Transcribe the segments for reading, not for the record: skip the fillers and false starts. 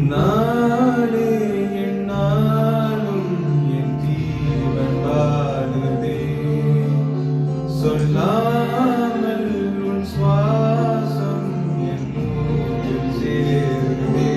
உன்னாலே என்னாலும் என் ஜீவன் வாழுதே சொல்லாமல் உன் சுவாசம் என் மூச்சில் சேருதே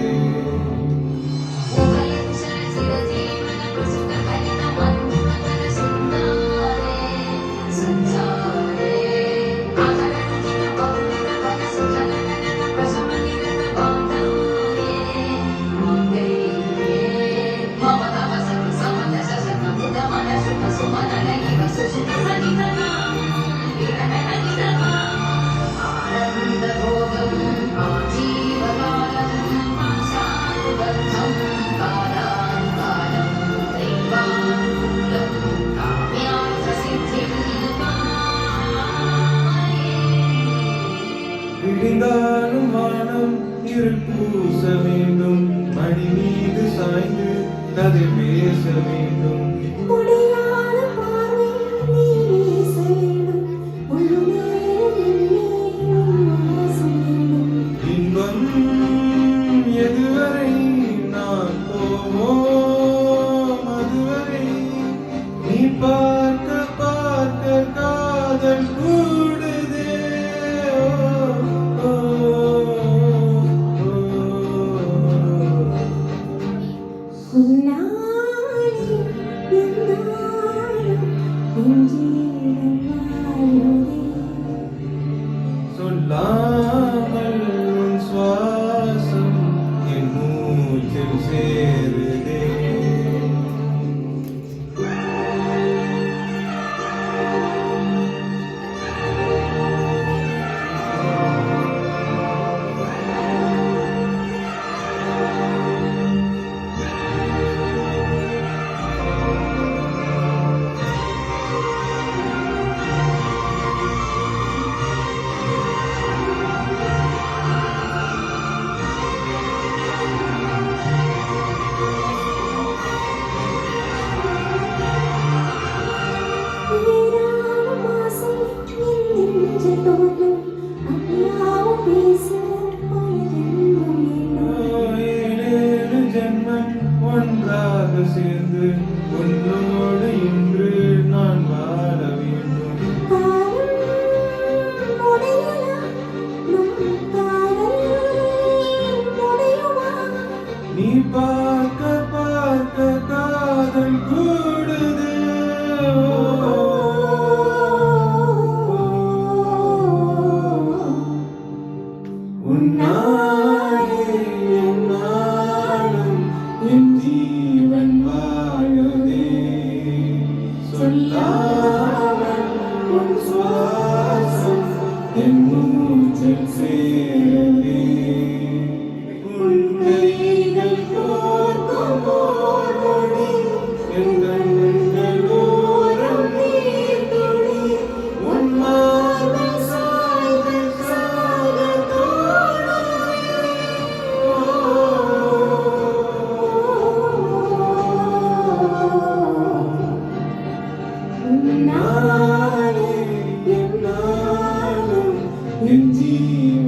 விடிந்தாலும் வானம் இருள் பூச வேண்டும் மணி மீது சாய்ந்து கதை பேச வேண்டும் இன்பம் எதுவரை நான் போவோம் அதுவரை நீ பார்க்க பார்க்க காதல் கூடுதே சொல்லாமல் உன் சுவாசம் என் மூச்சில் சேருதே ஜென்மம் ஒன்றாக சேர்ந்து உன்னோடு இன்று நான் வாழ வேண்டும் நீ பார்க்க பார்க்க காதல் கூடுதே உன்னாலே என்னாலும் என் ஜீவன் வாழுதே சொல்லாமல் உன் சுவாசம் என் மூச்சில் சேருதே உன் கைகள் கோர்க்கும் ஓர் நொடி என் கண்கள் ஓரம் நீர் துளி உன் மார்பில் சாய்ந்து சாக நானே என்னாலும் என் ஜீவன்